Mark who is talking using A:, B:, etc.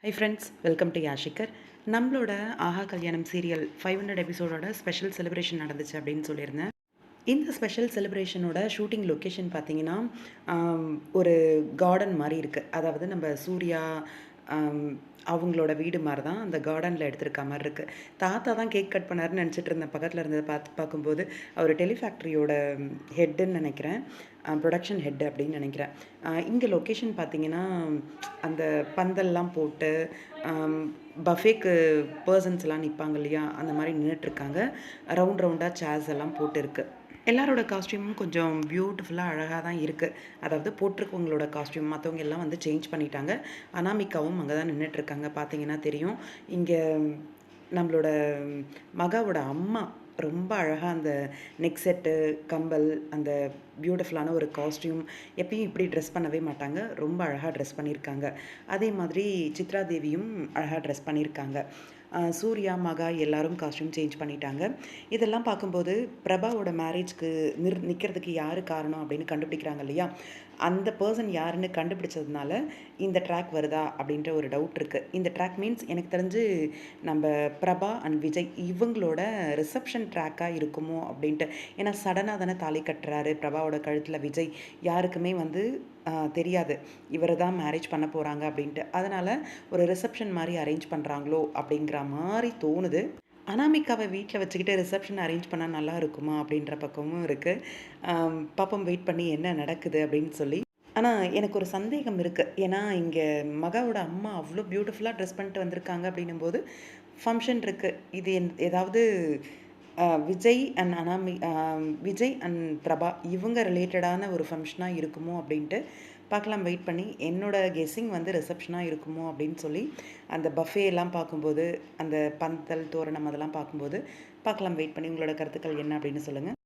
A: High friends, welcome to யாஷிகர். நம்மளோட ஆஹா கல்யாணம் சீரியல் 500 எபிசோடோட ஸ்பெஷல் செலிப்ரேஷன் நடந்துச்சு அப்படின்னு சொல்லியிருந்தேன். இந்த ஸ்பெஷல் செலிப்ரேஷனோட ஷூட்டிங் லொக்கேஷன் பார்த்தீங்கன்னா, ஒரு கார்டன் மாரி இருக்கு. அதாவது நம்ம சூர்யா ஆம், அவங்களோட வீடு மாரி தான் அந்த கார்டனில எடுத்திருக்க மாரி இருக்கு. தாத்தா தான் கேக் கட் பண்ணாருன்னு நெனச்சிட்டு இருந்தேன். பக்கத்துல இருந்தத பார்க்கும்போது, அவரு டெலிஃபேக்டரியோட ஹெட்டுன்னு நெனைக்கிறேன். புரொடக்ஷன் ஹெட் அப்படின்னு நெனைக்கிறேன். இங்க லொக்கேஷன் பார்த்தீங்கன்னா, அந்த பந்தல்லாம் போட்டு, அம் பஃபேக்கு பெர்சன்ஸ்லாம் நிப்பாங்க இல்லையா? அந்த மாரி நின்னுட்டுருக்காங்க. ரவுண்ட் ரவுண்டா சேர்ஸ் எல்லாம் போட்டு இருக்கு. எல்லாரோட காஸ்டியூமும் கொஞ்சம் பியூட்டிஃபுல்லா அழகா தான் இருக்கு. அதாவது போட்டிருக்கவங்களோட காஸ்டியூம் மத்தவங்க எல்லாம் வந்து சேஞ்ச் பண்ணிட்டாங்க. அனாமிகாவும் அங்க தான் நின்னுட்டுருக்காங்க. பார்த்தீங்கன்னா தெரியும். இங்க நம்மளோட மகாவோட அம்மா ரொம்ப அழகா அந்த நெக் செட்டு, கம்பல், அந்த பியூட்டிஃபுல்லான ஒரு காஸ்டியூம் எப்பயும் இப்படி ட்ரெஸ் பண்ணவே மாட்டாங்க. ரொம்ப அழகா ட்ரெஸ் பண்ணியிருக்காங்க. அதே மாதிரி சித்ரா தேவியும் அழகா ட்ரெஸ் பண்ணியிருக்காங்க. சூர்யா, மகா எல்லாரும் காஸ்டியூம் சேஞ்ச் பண்ணிட்டாங்க. இதெல்லாம் பார்க்கும்போது பிரபாவோட மேரேஜ்க்கு நிற்கிறதுக்கு யார் காரணம் அப்படின்னு கண்டுபிடிக்கிறாங்க இல்லையா? அந்த பர்சன் யாருன்னு கண்டுபிடிச்சதுனால இந்த ட்ராக் வருதா அப்படின்ற ஒரு டவுட் இருக்குது. இந்த ட்ராக் மீன்ஸ் எனக்கு தெரிஞ்சு நம்ம பிரபா அண்ட் விஜய் இவங்களோட ரிசப்ஷன் ட்ராக்காக இருக்குமோ அப்படின்ட்டு. ஏன்னா சடனாக தானே தாலி கட்டுறாரு பிரபாவோட கழுத்தில் விஜய். யாருக்குமே வந்து தெரியாது இவரை தான் மேரேஜ் பண்ண போகிறாங்க அப்படின்ட்டு. அதனால் ஒரு ரிசப்ஷன் மாதிரி அரேஞ்ச் பண்ணுறாங்களோ அப்படிங்கிற மாதிரி தோணுது. அனாமிகாவை வீட்டில் வச்சுக்கிட்டு ரிசப்ஷன் அரேஞ்ச் பண்ணால் நல்லா இருக்குமா அப்படின்ற பக்கமும் இருக்குது. பாப்போம், வெயிட் பண்ணி என்ன நடக்குது அப்படின்னு சொல்லி. ஆனால் எனக்கு ஒரு சந்தேகம் இருக்குது. ஏன்னா இங்கே மகாவோட அம்மா அவ்வளோ பியூட்டிஃபுல்லாக ட்ரெஸ் பண்ணிட்டு வந்திருக்காங்க அப்படின்னும்போது ஃபங்க்ஷன் இருக்குது. இது ஏதாவது விஜய் அண்ட் விஜய் அண்ட் பிரபா இவங்க ரிலேட்டடான ஒரு ஃபங்க்ஷனாக இருக்குமோ அப்படின்ட்டு பார்க்கலாம், வெயிட் பண்ணி. என்னோட கெஸ்ஸிங் வந்து ரிசப்ஷனாக இருக்குமோ அப்படின்னு சொல்லி அந்த பஃபே எல்லாம் பார்க்கும்போது, அந்த பந்தல் தோரணம் அதெல்லாம் பார்க்கும்போது பார்க்கலாம், வெயிட் பண்ணி. உங்களோட கருத்துக்கள் என்ன அப்படின்னு சொல்லுங்கள்.